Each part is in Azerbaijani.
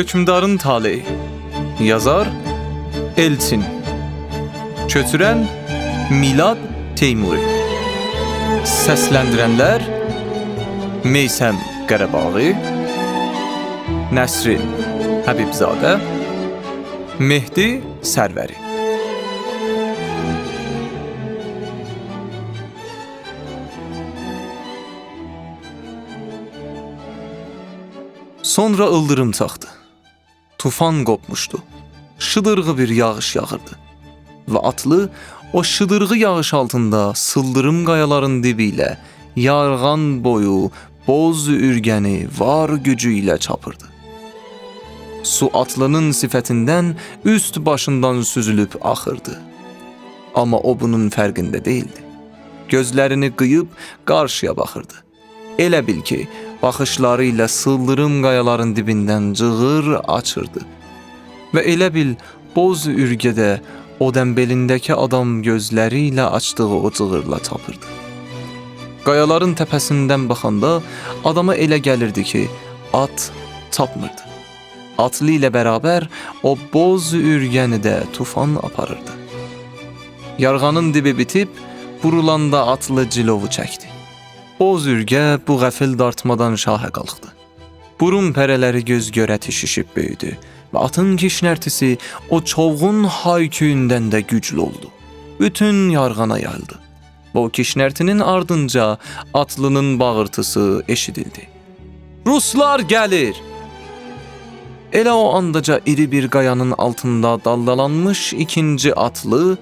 Hökmdarın taleyi. Yazar Elçin. Köçürən Milad Teymuri. Səsləndirənlər Meysəm Qarabaği, Nəsrin Həbibzadə, Mehdi Sərvəri. Sonra ıldırım çaxdı. Tufan qopmuşdu. Şıdırğı bir yağış yağırdı. Və atlı o şıdırğı yağış altında sıldırım qayaların dibi ilə yarğan boyu boz ürgəni var gücü ilə çapırdı. Su atlının sifətindən üst başından süzülüb axırdı. Amma o bunun fərqində değildi. Gözlərini qıyıb qarşıya baxırdı. Elə bil ki, baxışları ilə sıldırım qayaların dibindən cığır açırdı. Və elə bil boz ürgədə o dəmbelindəki adam gözləri ilə açdığı o cığırla çapırdı. Qayaların təpəsindən baxanda adama elə gəlirdi ki, at çapmırdı. Atlı ilə bərabər o boz ürgəni də tufan aparırdı. Yarğanın dibi bitib, burulanda atlı cilovu çəkdi. Boz ürgə bu qəfil dartmadan şahə qalxdı. Burun pərələri göz görəti şişib böyüdü və atın kişnərtisi o çovğun hayküyündən də güclü oldu. Bütün yarğana yayıldı. O kişnərtinin ardınca atlının bağırtısı eşidildi. Ruslar gəlir! Elə o andaca iri bir qayanın altında daldalanmış ikinci atlı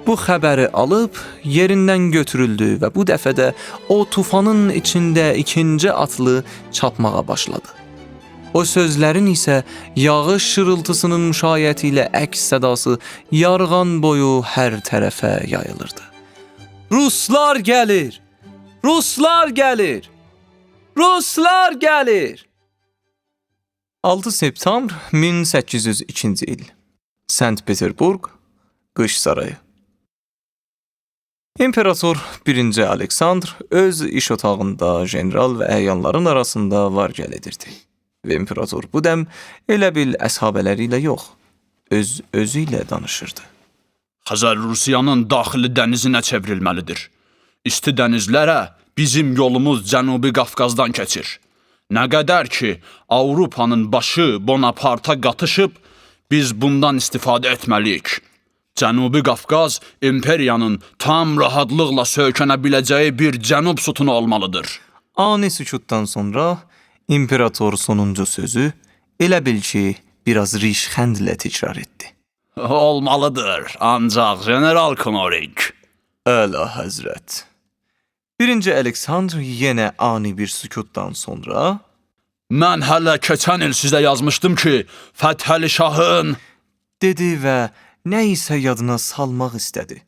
bu xəbəri alıb yerindən götürüldü və bu dəfə də o tufanın içində ikinci atlı çapmağa başladı. O sözlərin isə yağış şırıltısının müşayiəti ilə əks sədası yarğan boyu hər tərəfə yayılırdı. Ruslar gəlir! Ruslar gəlir! Ruslar gəlir! 6 septembr 1802-ci il. Sankt-Peterburg, Qış Sarayı. İmperator 1. Aleksandr öz iş otağında general və əyanların arasında var-gəl edirdi. Və imperator bu dəm elə bil əshabələri ilə yox, özü ilə danışırdı. Xəzər Rusiyanın daxili dənizinə çevrilməlidir. İsti dənizlərə bizim yolumuz Cənubi Qafqazdan keçir. Nə qədər ki, Avropanın başı Bonaparta qatışıb, biz bundan istifadə etməliyik. Cənubi Qafqaz imperiyanın tam rahatlıqla söykənə biləcəyi bir cənub sütunu olmalıdır. Ani sükutdan sonra imperator sonuncu sözü elə bil ki, biraz rişxəndlə təkrar etdi. Olmalıdır, ancaq General Knoring. Əla həzrət. 1. Aleksandr yenə ani bir sükutdan sonra Mən hələ keçən il sizə yazmışdım ki, Fəthəli Şahın dedi və nə isə yadına salmaq istədi.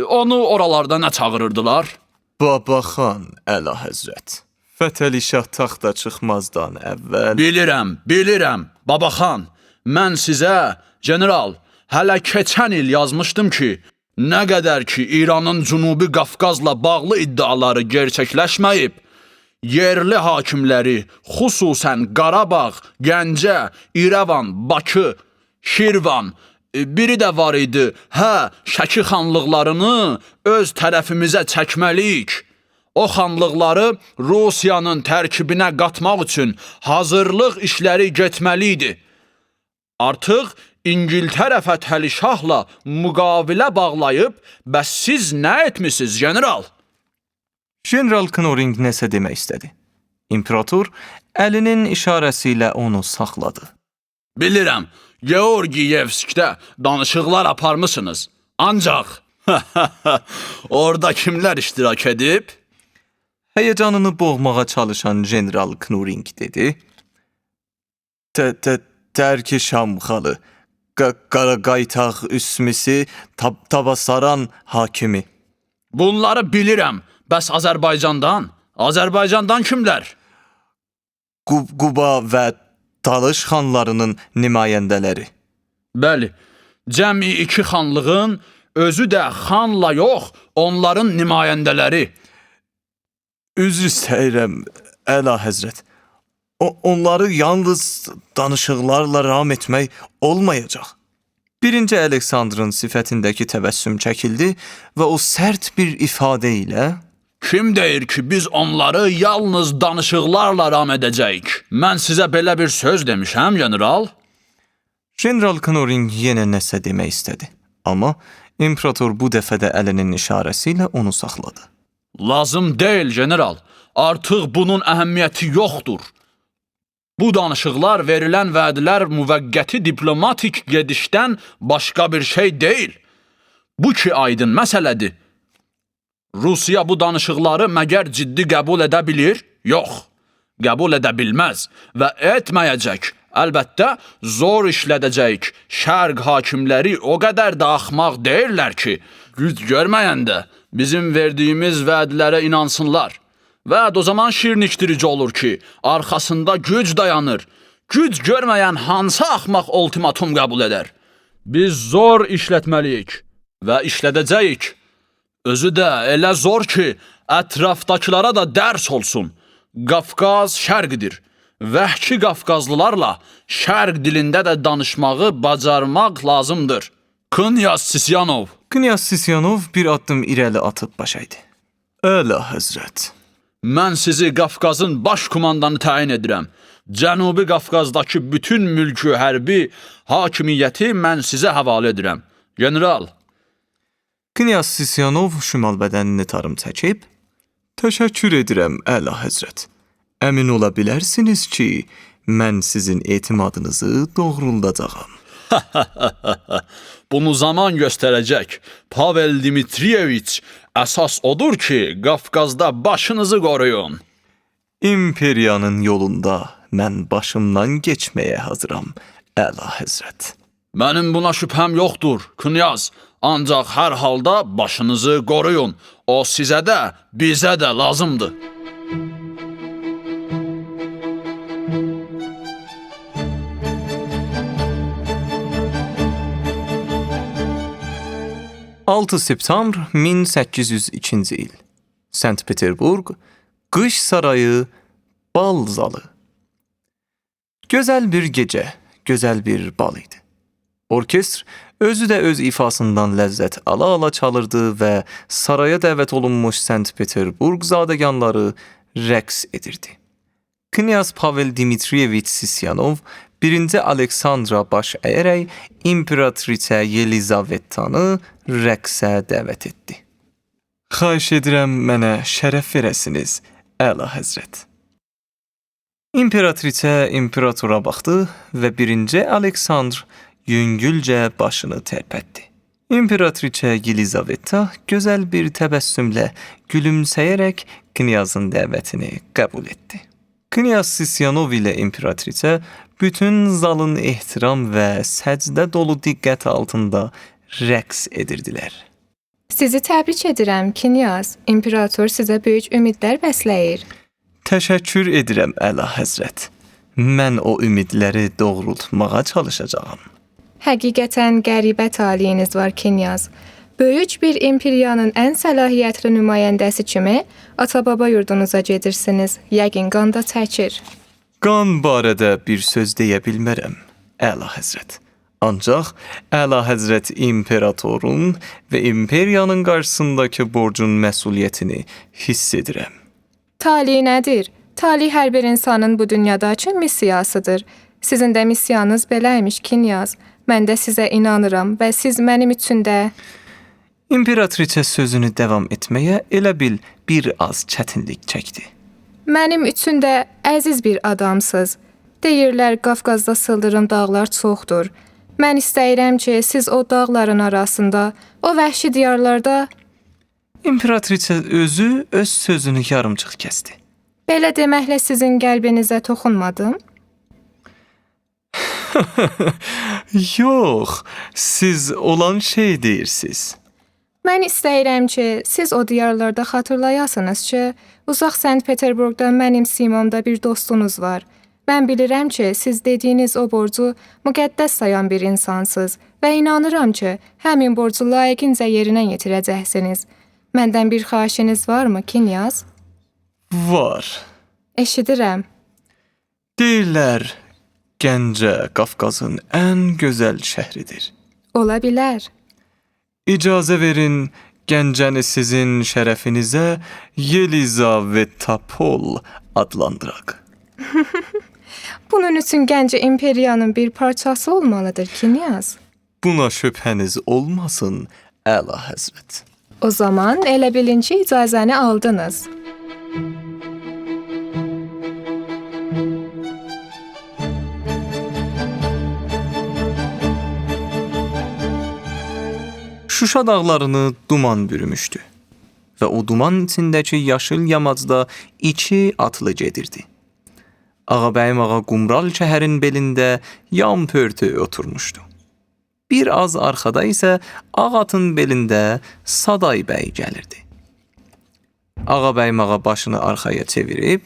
Onu oralarda nə çağırırdılar? Babaxan, əla həzrət. Fəthəli Şah taxta çıxmazdan əvvəl... Bilirəm, Babaxan. Mən sizə, general, hələ keçən il yazmışdım ki, nə qədər ki, İranın Cənubi Qafqazla bağlı iddiaları gerçəkləşməyib, yerli hakimləri, xüsusən Qarabağ, Gəncə, İrəvan, Bakı, Şirvan, biri də var idi, Şəki xanlıqlarını öz tərəfimizə çəkməliyik. O xanlıqları Rusiyanın tərkibinə qatmaq üçün hazırlıq işləri getməli idi. Artıq İngiltərə Fəthəli Şahla müqavilə bağlayıb, bəs siz nə etmişsiniz, general? General Knoring nəsə demək istədi. İmperator əlinin işarəsi ilə onu saxladı. Bilirəm, Georgiyevskdə danışıqlar aparmışsınız. Ancaq, orada kimlər iştirak edib? Həyəcanını boğmağa çalışan General Knoring dedi. Tərki Şamxalı, Qaraqaytaq üsmisi, Tabasaran hakimi. Bunları bilirəm, bəs Azərbaycandan kimlər? Quba və Talış xanlarının nümayəndələri. Bəli, cəmi 2 xanlığın, özü də xanla yox, onların nümayəndələri. Üzr istəyirəm, əla həzrət. Onları yalnız danışıqlarla ram etmək olmayacaq. Birinci Aleksandrın sifətindəki təbəssüm çəkildi və o sərt bir ifadə ilə Kim deyir ki, biz onları yalnız danışıqlarla ram edəcəyik? Mən sizə belə bir söz demişəm, general. General Knorring yenə nəsə demək istədi. Amma imperator bu dəfə də əlinin işarəsi ilə onu saxladı. Lazım deyil, general. Artıq bunun əhəmiyyəti yoxdur. Bu danışıqlar verilən vədlər müvəqqəti diplomatik gedişdən başqa bir şey deyil. Bu ki aydın məsələdir. Rusiya bu danışıqları məgər ciddi qəbul edə bilir? Yox, qəbul edə bilməz və etməyəcək. Əlbəttə, zor işlədəcək. Şərq hakimləri o qədər də axmaq deyirlər ki, güc görməyəndə bizim verdiyimiz vədlərə inansınlar. Vəd o zaman şirniktirici olur ki, arxasında güc dayanır. Güc görməyən hansı axmaq ultimatum qəbul edər? Biz zor işlətməliyik və işlədəcəyik. Özü də elə zor ki, ətrafdakılara da dərs olsun. Qafqaz şərqdir. Vəhki Qafqazlılarla şərq dilində də danışmağı bacarmaq lazımdır. Knyaz Sisyanov. Knyaz Sisyanov bir addım irəli atıb baş əydi. Əla həzrət. Mən sizi Qafqazın baş kumandanı təyin edirəm. Cənubi Qafqazdakı bütün mülkü hərbi hakimiyyəti mən sizə həvalə edirəm. General. Knyaz Sisyanov şimal bədənini tarım çəkib, təşəkkür edirəm, əla həzrət. Əmin ola bilərsiniz ki, mən sizin etimadınızı doğruldacağam. Bunu zaman göstərəcək. Pavel Dmitriyeviç, əsas odur ki, Qafqazda başınızı qoruyun. İmperiyanın yolunda mən başımdan keçməyə hazıram, əla həzrət. Mənim buna şübhəm yoxdur, Knyaz. Ancaq hər halda başınızı qoruyun. O sizə də, bizə də lazımdır. «6 septembr 1802-ci il. Sankt-Peterburg, Qış Sarayı, Bal zalı. Gözəl bir gecə, gözəl bir bal idi. Orkestr özü də öz ifasından ləzzət ala-ala çalırdı və saraya dəvət olunmuş Sankt-Peterburg zadəganları rəqs edirdi. Knyaz Pavel Dmitriyeviç Sisyanov 1-ci Aleksandra baş əyərək İmperatrisə Yelizavettanı rəqsə dəvət etdi. Xahiş edirəm mənə şərəf verəsiniz, əla həzrət. İmperatrisə imperatora baxdı və 1-ci Aleksandr yüngülcə başını tərpətdi. İmperatriçə Yelizaveta gözəl bir təbəssümlə gülümsəyərək knyazın dəvətini qəbul etdi. Knyaz Sisyanov ilə imperatriçə bütün zalın ehtiram və səcdə dolu diqqət altında rəqs edirdilər. Sizi təbrik edirəm, Knyaz. İmperator sizə böyük ümidlər bəsləyir. Təşəkkür edirəm, əla həzrət. Mən o ümidləri doğrultmağa çalışacağam. Həqiqətən qəribə taliyiniz var, Knyaz. Böyük bir imperiyanın ən səlahiyyətli nümayəndəsi kimi ata-baba yurdunuza gedirsiniz. Yəqin qanda çəkir. Qan barədə bir söz deyə bilmərəm, əla həzrət. Ancaq əla həzrət imperatorun və imperiyanın qarşısındakı borcun məsuliyyətini hiss edirəm. Tali nədir? Tali hər bir insanın bu dünyadakı missiyasıdır. Sizin də missiyanız beləymiş, Knyaz. Mən də sizə inanıram və siz mənim üçün də... İmperatriçə sözünü davam etməyə elə bil bir az çətinlik çəkdi. Mənim üçün də əziz bir adamsınız. Deyirlər, Qafqazda sıldırım dağlar çoxdur. Mən istəyirəm ki, siz o dağların arasında, o vəhşi diyarlarda... İmperatriçə özü öz sözünü yarımçıq kəsdi. Belə deməklə sizin qəlbinizə toxunmadım? Yox, siz olan şey deyirsiniz. Mən istəyirəm ki, siz o diyarlarda xatırlayasınız ki, uzaq Sankt-Peterburgda mənim simamda bir dostunuz var. Mən bilirəm ki, siz dediyiniz o borcu müqəddəs sayan bir insansınız və inanıram ki, həmin borcu layiqincə yerinə yetirəcəksiniz. Məndən bir xahişiniz varmı, Knyaz? Var. Eşidirəm. Deyirlər, Gəncə Qafqazın ən gözəl şəhridir. Ola bilər. İcazə verin Gəncəni sizin şərəfinizə Yelizavetapol adlandıraq. Bunun üçün Gəncə imperiyanın bir parçası olmalıdır ki, Niyaz. Buna şübhəniz olmasın, Əla Həzrət. O zaman elə bilin ki, icazəni aldınız. Şuşa dağlarını duman bürümüşdü və o duman içindəki yaşıl yamacda iki atlı gedirdi. Ağabəyim ağa Qumral şəhərin belində yan pörtü oturmuşdu. Bir az arxada isə ağ atın belində Saday bəy gəlirdi. Ağabəyim ağa başını arxaya çevirib,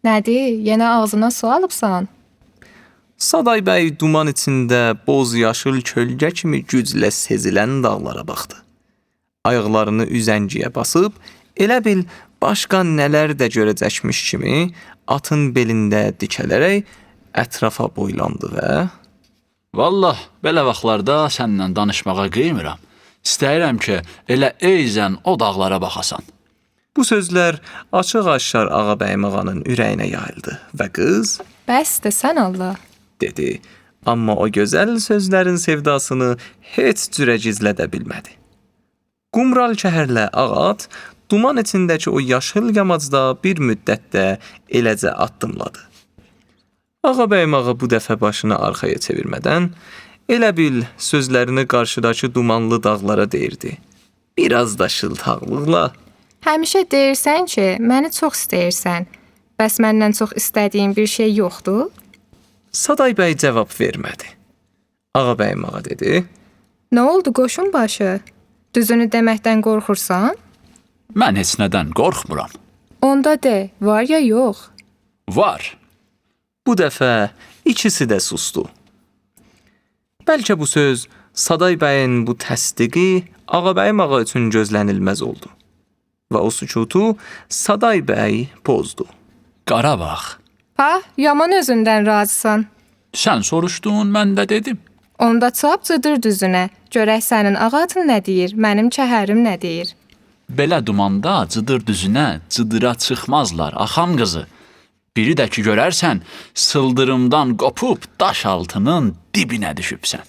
Nədir, yenə ağzına su alıbsan? Saday bəy duman içində boz yaşıl kölgə kimi güclə sezilən dağlara baxdı. Ayaqlarını üzəngiyə basıb, elə bil başqa nələr də görəcəkmiş kimi atın belində dikələrək ətrafa boylandı və Vallah, belə vaxtlarda səninlə danışmağa qeymıram. İstəyirəm ki, elə eyzən o dağlara baxasan. bu sözlər açıq-aşkar Ağabəyim ağanın ürəyinə yayıldı və qız Bəsdir, sən Allah. dedi, amma o gözəl sözlərin sevdasını heç cürə gizlədə bilmədi. Qumral şəhərlə ağat duman içindəki o yaşıl yamacda bir müddətdə eləcə addımladı. Ağabəyim ağa bu dəfə başını arxaya çevirmədən elə bil sözlərini qarşıdakı dumanlı dağlara deyirdi. Biraz da şıltaqlıqla Həmişə deyirsən ki, məni çox istəyirsən. Bəs məndən çox istədiyin bir şey yoxdur? Saday bəy cavab vermədi. Ağabəyim ağa dedi, Nə oldu qoşun başı? Düzünü deməkdən qorxursan? Mən heç nədən qorxmuram. Onda de, var ya yox? Var. bu dəfə ikisi də sustu. Bəlkə bu söz Saday bəyin bu təsdiqi Ağabəyim ağa üçün gözlənilməz oldu. Və o sükutu Saday bəy pozdu. Qarabağ. Ha, yaman özündən razısan. Sən soruşdun, mən də dedim. Onda çap cıdır düzünə. Görək sənin ağatın nə deyir, mənim çəhərim nə deyir. Belə dumanda cıdır düzünə cıdıra çıxmazlar, axam qızı. Biri də ki görərsən, sıldırımdan qopub daş altının dibinə düşübsən.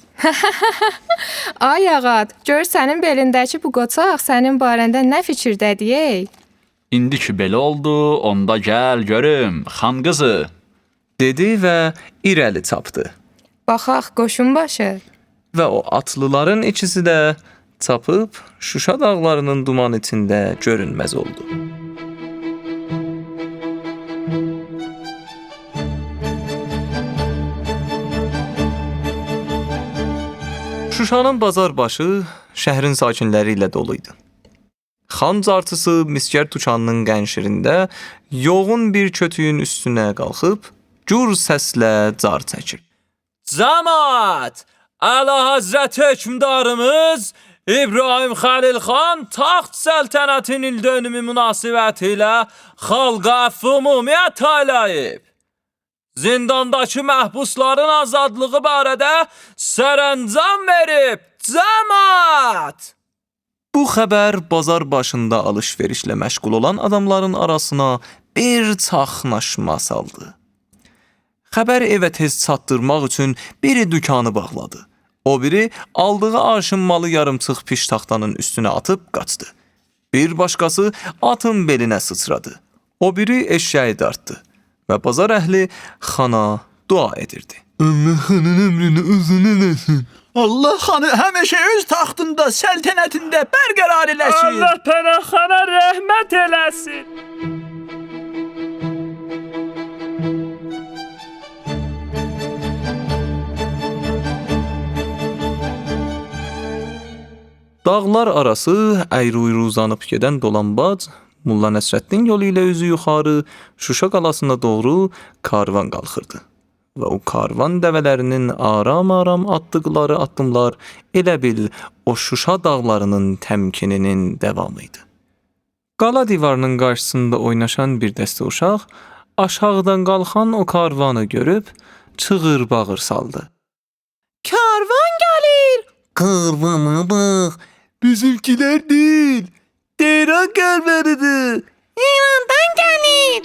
Ay ağat, gör sənin belindəki bu qoçaq sənin barəndə nə fikirdə deyək? İndi ki belə oldu, onda gəl görüm, xan qızı. Dedi və irəli çapdı. Baxaq, qoşun başı. Və o atlıların ikisi də çapıb Şuşa dağlarının duman içində görünməz oldu. Şuşanın bazar başı şəhrin sakinləri ilə dolu idi. Xan cartısı miskər tuçanının qənşirində yoğun bir kötüyün üstünə qalxıb gür səslə car çəkir. Cəmaət! Əla Həzrət hökmdarımız İbrahim Xəlil xan taxt səltənətin il dönümü münasibəti ilə xalqa əfv ümumiyyət taylayıb. Zindandakı məhbusların azadlığı barədə sərəncam verib. Cəmaət! Bu xəbər bazar başında alış-verişlə məşğul olan adamların arasına bir çaxnaşma saldı. Xəbəri evə tez çatdırmaq üçün biri dükanı bağladı. O biri aldığı arşın malı yarımçıq piştaxtanın üstünə atıb qaçdı. Bir başqası atın belinə sıçradı. O biri eşşəyi dartdı və bazar əhli xana dua edirdi. Allah xanın ömrünü uzun eləsin. Allah xanı həmişə öz taxtında, səltənətində bərqərar eləsin. Allah Pənahxana rəhmət eləsin. Dağlar arası əyri-uyru uzanıb gedən dolanbac Molla Nəsrəddin yolu ilə üzü yuxarı Şuşa qalasına doğru karvan qalxırdı. Və o karvan dəvələrinin aram-aram atdıqları addımlar elə bil o Şuşa dağlarının təmkininin davamı idi. Qala divarının qarşısında oynaşan bir dəstə uşaq Aşağıdan qalxan o karvanı görüb çığır bağır saldı. Karvan gəlir! Karvana bax! Bizimkilər deyil, Tehran karvanıdır. İrandan gəlir!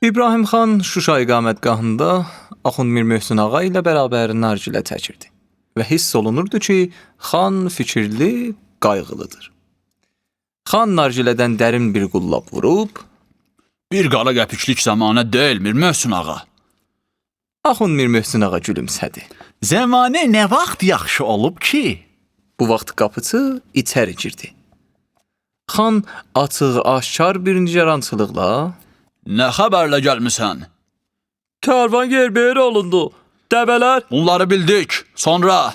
İbrahim xan Şuşa iqamətgahında Axund Mir Möhsün ağa ilə bərabər nargilə çəkirdi və hiss olunurdu ki, xan fikirli, qayğılıdır. Xan nargilədən dərin bir qullab vurub, Bir qara qəpiklik zamanə deyilmir Möhsün ağa. Axund Mir Möhsün ağa gülümsədi. Zəmanə nə vaxt yaxşı olub ki? Bu vaxt qapıçı içəri girdi. Xan açıq, aşkar bir nigarançılıqla Nə xəbərlə gəlmisən? Karvan yerbəyer olundu. Dəvələr Bunları bildik. Sonra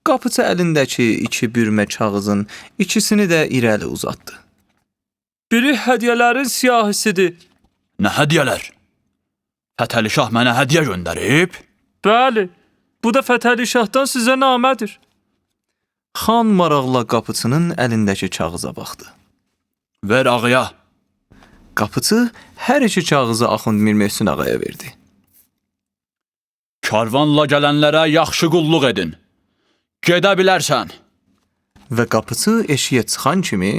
qapıçı əlindəki iki bürmə kağızın ikisini də irəli uzatdı. Biri hədiyyələrin siyahisidir. nə hədiyyələr? Fətəli Şah mənə hədiyyə göndərib. Bəli, bu da Fətəli Şahdan sizə namədir. Xan maraqla qapıçının əlindəki kağıza baxdı. Ver ağaya. Qapıçı hər iki kağızı Axund Mir Möhsün ağaya verdi. Karvanla gələnlərə yaxşı qulluq edin. Gedə bilərsən. Və qapıçı eşiyə çıxan kimi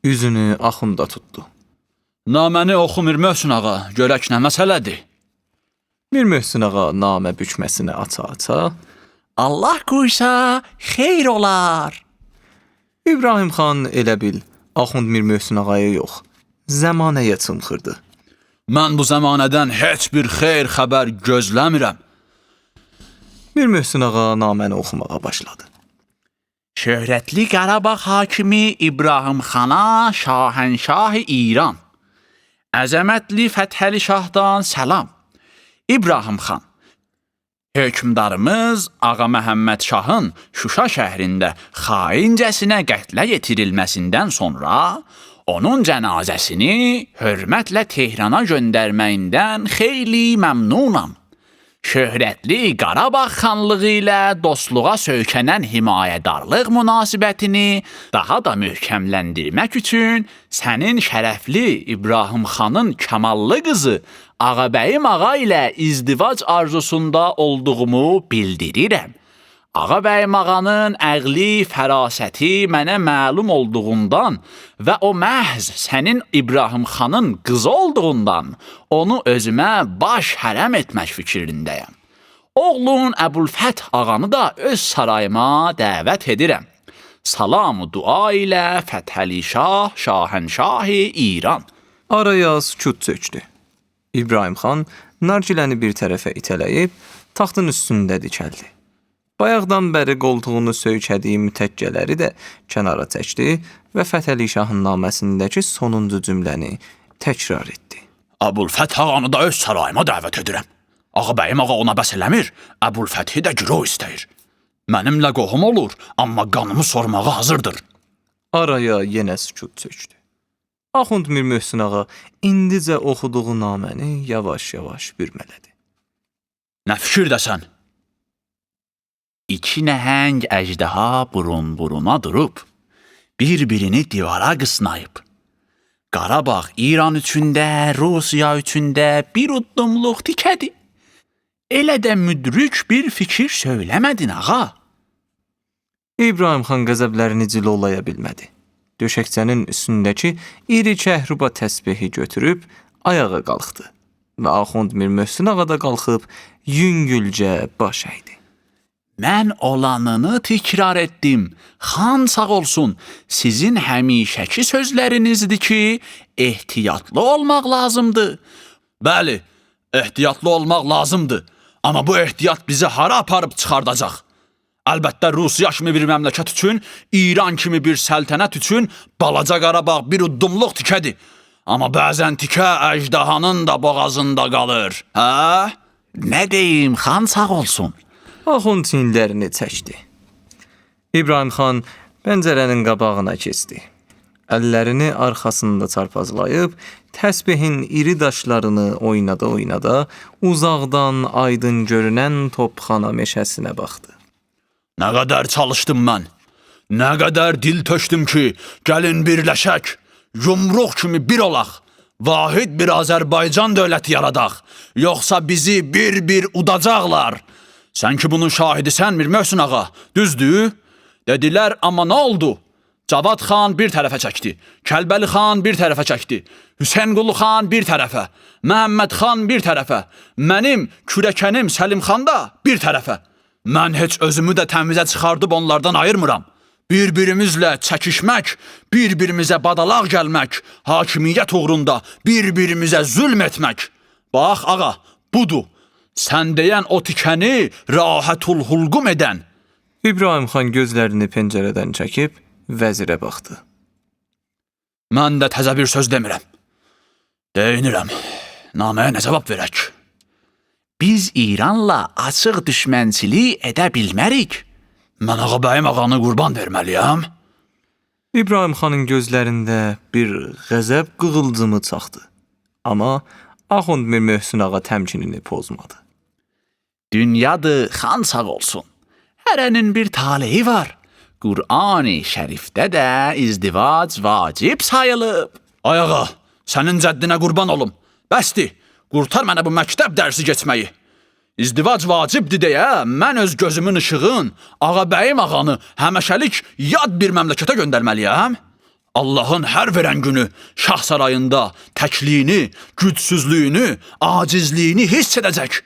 üzünü Axunda tutdu. Naməni oxu Mir Möhsün ağa, görək nə məsələdir. Mir Möhsün ağa namə bükməsini aça-aça Allah qoysa xeyr olar. İbrahim xan elə bil Axund Mir Möhsün ağaya yox, zəmanəyə çımxırdı. Mən bu zəmanədən heç bir xeyr xəbər gözləmirəm. Mir Möhsün ağa naməni oxumağa başladı. Şöhrətli Qarabağ hakimi İbrahim xana Şahənşah İran. Əzəmətli Fətəli Şahdan səlam. İbrahim xan, hökmdarımız Ağa Məhəmməd Şahın Şuşa şəhrində xaincəsinə qətlə yetirilməsindən sonra onun cənazəsini hörmətlə Tehrana göndərməyindən xeyli məmnunam. Şöhrətli Qarabağ xanlığı ilə dostluğa söykənən himayədarlıq münasibətini daha da möhkəmləndirmək üçün sənin şərəfli İbrahim xanın kamallı qızı Ağabəyim ağa ilə izdivac arzusunda olduğumu bildirirəm. Ağabəyim ağanın əqli, fərasəti mənə məlum olduğundan və o məhz sənin İbrahim xanın qızı olduğundan onu özümə baş hərəm etmək fikrindəyəm. Oğlun Əbülfəth ağanı da öz sarayıma dəvət edirəm. Salam dua ilə Fətəli Şah, Şahənşahi İran. Araya sükut çökdü. İbrahim xan nargiləni bir tərəfə itələyib taxtın üstündə dikəldi. Bayaqdan bəri qoltuğunu söykədiyi mütəkkələri də kənara çəkdi və Fətəli Şahın naməsindəki sonuncu cümləni təkrar etdi. Əbülfəth ağanı da öz sarayıma dəvət edirəm. Ağabəyim ağa ona bəs eləmir, Əbülfəthi də girov istəyir. Mənimlə qohum olur, amma qanımı sormağa hazırdır. Araya yenə sükut çökdü. Axund Mir Möhsün ağa indicə oxuduğu naməni yavaş-yavaş bürmələdi. Nə fikirdəsən? İki nəhəng əjdaha burun-buruna durub, bir-birini divara qısnayıb. Qarabağ İran üçündə, Rusiya üçündə bir uddumluq tikədi. Elə də müdrik bir fikir söyləmədin ağa. İbrahim xan qəzəblərini cilolaya bilmədi. Döşəkçənin üstündəki iri kəhruba təsbehi götürüb ayağa qalxdı və Axund Mir Möhsün ağa da qalxıb yüngülcə baş əydi. Mən olanını təkrar etdim. Xan sağ olsun, sizin həmişəki sözlərinizdir ki, ehtiyatlı olmaq lazımdır. Bəli, ehtiyatlı olmaq lazımdır. Amma bu ehtiyat bizi hara aparıb çıxardacaq? Əlbəttə Rusiya kimi bir məmləkət üçün, İran kimi bir səltənət üçün balaca Qarabağ bir uddumluq tikədir. Amma bəzən tikə əjdahanın da boğazında qalır. Hə? Nə deyim, xan sağ olsun. Axund çiyinlərini çəkdi. İbrahim xan pəncərənin qabağına keçdi. Əllərini arxasında çarpazlayıb, təsbihin iri daşlarını oynada-oynada, uzaqdan aydın görünən Topxana meşəsinə baxdı. Nə qədər çalışdım mən. Nə qədər dil tökdüm ki, gəlin birləşək, yumruq kimi bir olaq, vahid bir Azərbaycan dövləti yaradaq, yoxsa bizi bir-bir udacaqlar. Sən ki bunun şahidisən Mir Möhsün ağa, düzdür? Dedilər, amma nə oldu? Cavad xan bir tərəfə çəkdi, Kəlbəli xan bir tərəfə çəkdi, Hüseynqulu xan bir tərəfə, Məhəmməd xan bir tərəfə, mənim kürəkənim Səlim xan da bir tərəfə. Mən heç özümü də təmizə çıxardıb onlardan ayırmıram. Bir-birimizlə çəkişmək, bir-birimizə badalaq gəlmək, hakimiyyət uğrunda bir-birimizə zülm etmək. Bax, ağa, budur. Sən deyən o tikəni rahatul hulqum edən. İbrahim xan gözlərini pəncərədən çəkib vəzirə baxdı. Mən də təzə bir söz demirəm. Deyinirəm, naməyə nə cavab verək? Biz İranla açıq düşmənçilik edə bilmərik. Mən ağabəyim ağanı qurban verməliyəm. İbrahim xanın gözlərində bir qəzəb qığılcımı çaxdı. Amma Axund Mir Möhsün ağa təmkinini pozmadı. Dünyadır, xan sağ olsun. Hərənin bir taleyi var. Qur'an-ı Şərifdə də izdivac vacib sayılıb. Ay ağa, sənin cəddinə qurban olum. Bəsdir, qurtar mənə bu məktəb dərsi geçməyi. İzdivac vacibdir deyə mən öz gözümün işığın ağabəyim ağanı həməşəlik yad bir məmləkətə göndərməliyəm. Allahın hər verən günü şah sarayında təkliyini, gücsüzlüyünü, acizliyini hiss edəcək.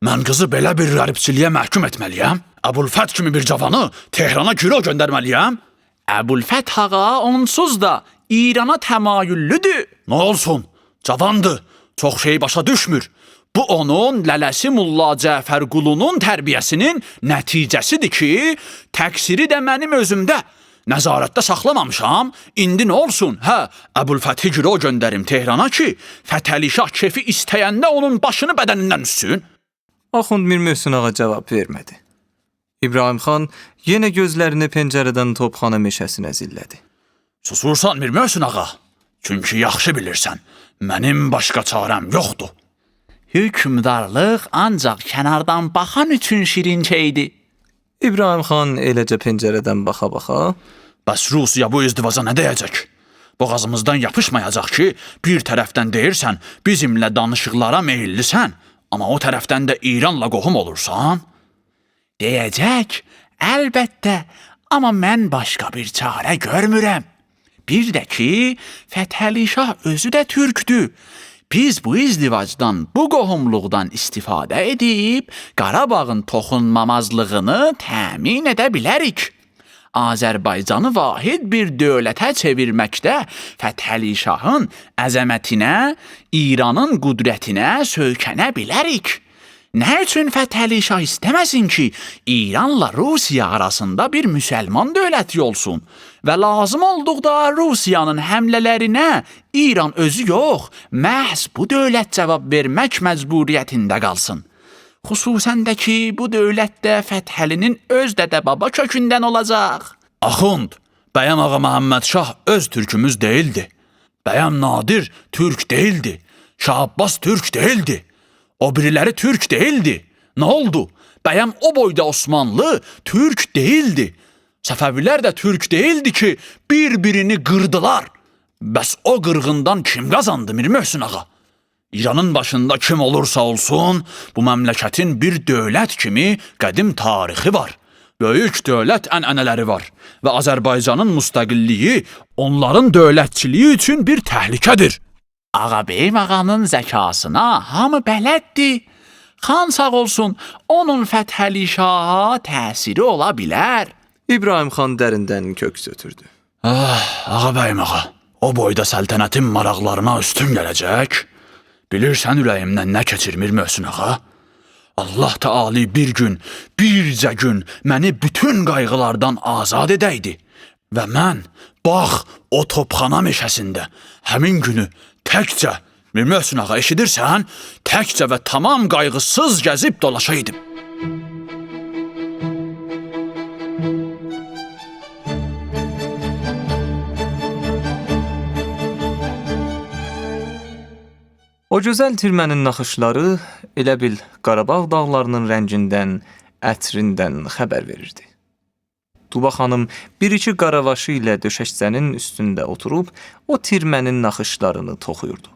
Mən qızı belə bir qəribçiliyə məhkum etməliyəm. Əbülfət kimi bir cavanı Tehrana güro göndərməliyəm. Əbülfət ağa onsuz da İrana təmayüllüdür. Nə olsun, cavandır, çox şey başa düşmür. Bu onun lələsi Mulla Cəfərqulunun tərbiyəsinin nəticəsidir ki, təqsiri də mənim özümdə. Nəzarətdə saxlamamışam, indi nə olsun? Hə, Əbülfəthi güro göndərim Tehrana ki, Fətəli Şah kefi istəyəndə onun başını bədənindən üssün. Axund Mir Möhsün ağa cavab vermədi. İbrahim xan yenə gözlərini pəncərədən Topxana meşəsinə zillədi. Susursan Mir Möhsün ağa, çünki yaxşı bilirsən, mənim başqa çarəm yoxdur. Hökmdarlıq ancaq kənardan baxan üçün şirin şeydir. İbrahim xan eləcə pəncərədən baxa-baxa, Bəs Rusiya bu izdivaca nə deyəcək? Boğazımızdan yapışmayacaq ki, bir tərəfdən deyirsən, bizimlə danışıqlara meyillisən, amma o tərəfdən də İranla qohum olursan? Deyəcək, əlbəttə, amma mən başqa bir çarə görmürəm. Bir də ki, Fətəli Şah özü də türkdür. Biz bu izdivacdan, bu qohumluqdan istifadə edib, Qarabağın toxunmamazlığını təmin edə bilərik. Azərbaycanı vahid bir dövlətə çevirməkdə Fətəli Şahın əzəmətinə, İranın qüdrətinə söykənə bilərik. Nə üçün Fətəli Şah istəməsin ki, İranla Rusiya arasında bir müsəlman dövləti olsun və lazım olduqda Rusiyanın həmlələrinə İran özü yox, məhz bu dövlət cavab vermək məcburiyyətində qalsın. Xüsusən də ki, bu dövlətdə Fətəlinin öz dədə-baba kökündən olacaq. Axund, Bəyəm ağa Məhəmməd Şah öz türkümüz değildi. Bəyəm Nadir türk değildi. Şah Abbas türk değildi. O biriləri türk değildi. Nə oldu? Bəyəm o boyda Osmanlı türk değildi. Səfəvilər də türk değildi ki, bir-birini qırdılar. Bəs o qırğından kim qazandı Mir Möhsün ağa? İranın başında kim olursa olsun, bu məmləkətin bir dövlət kimi qədim tarixi var. Böyük dövlət ənənələri var və Azərbaycanın müstəqilliyi onların dövlətçiliyi üçün bir təhlükədir. Ağabeyim ağanın zəkasına hamı bələddir. Xan sağ olsun, onun Fətəli Şaha təsiri ola bilər. İbrahim xan dərindən köks ötürdü. Ağabəyim ağa, o boyda səltənətin maraqlarına üstün gələcək. Bilirsən ürəyimdən nə keçir Mir Möhsün ağa? Allah Teala bir gün, bircə gün məni bütün qayğılardan azad edəydi. Və mən, bax, o Topxana meşəsində həmin günü təkcə, Mir Möhsün ağa eşidirsən, təkcə və tamam qayğısız gəzib dolaşaydım. O gözəl tirmənin naxışları elə bil Qarabağ dağlarının rəngindən, ətrindən xəbər verirdi. Tuba xanım bir-iki qaravaşı ilə döşəkçənin üstündə oturub o tirmənin naxışlarını toxuyurdu.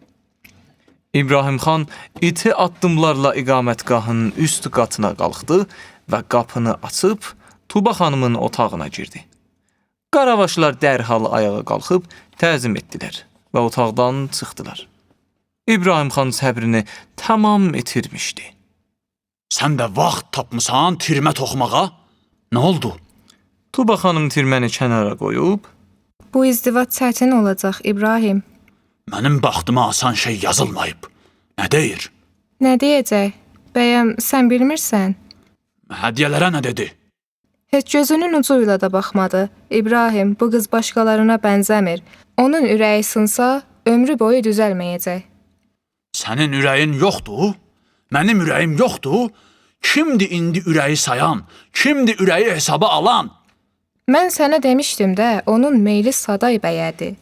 İbrahim xan iti addımlarla iqamətgahın üst qatına qalxdı və qapını açıb Tuba xanımın otağına girdi. Qaravaşlar dərhal ayağa qalxıb təzim etdilər və otaqdan çıxdılar. İbrahim xan səbrini tamam itirmişdi. Sən də vaxt tapmısan tirmə toxumağa? Nə oldu? Tuba xanım tirməni kənara qoyub, Bu izdivac çətin olacaq, İbrahim. Mənim baxtıma asan şey yazılmayıb. Nə deyir? Nə deyəcək? Bəyəm sən bilmirsən? Hədiyyələrə nə dedi? Heç gözünün ucuyla da baxmadı. İbrahim, bu qız başqalarına bənzəmir. Onun ürəyi sınsa, ömrü boyu düzəlməyəcək. Sənin ürəyin yoxdur? Mənim ürəyim yoxdur? Kimdir indi ürəyi sayan? Kimdir ürəyi hesaba alan? Mən sənə demişdim də, onun meyli Saday bəyədi.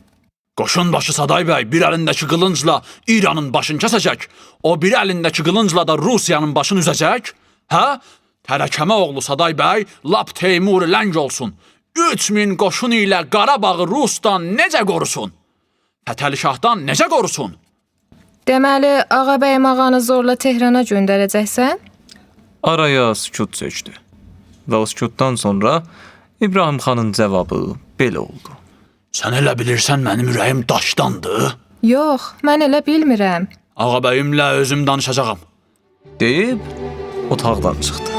Qoşun başı Saday bəy bir əlindəki qılıncla İranın başını kəsəcək, o biri əlindəki qılıncla da Rusiyanın başını üzəcək? Hə? Tərəkəmə oğlu Saday bəy lap Teymur ləng olsun. 3000 qoşun ilə Qarabağı Rusdan necə qorusun? Fətəli Şahdan necə qorusun? Deməli, Ağabəyim ağanı zorla Tehrana göndərəcəksən? araya sükut çökdü. Və o sükutdan sonra İbrahim xanın cavabı belə oldu. Sən elə bilirsən mənim ürəyim daşdandır? Yox, mən elə bilmirəm. Ağabəyimlə özüm danışacağam. Deyib otaqdan çıxdı.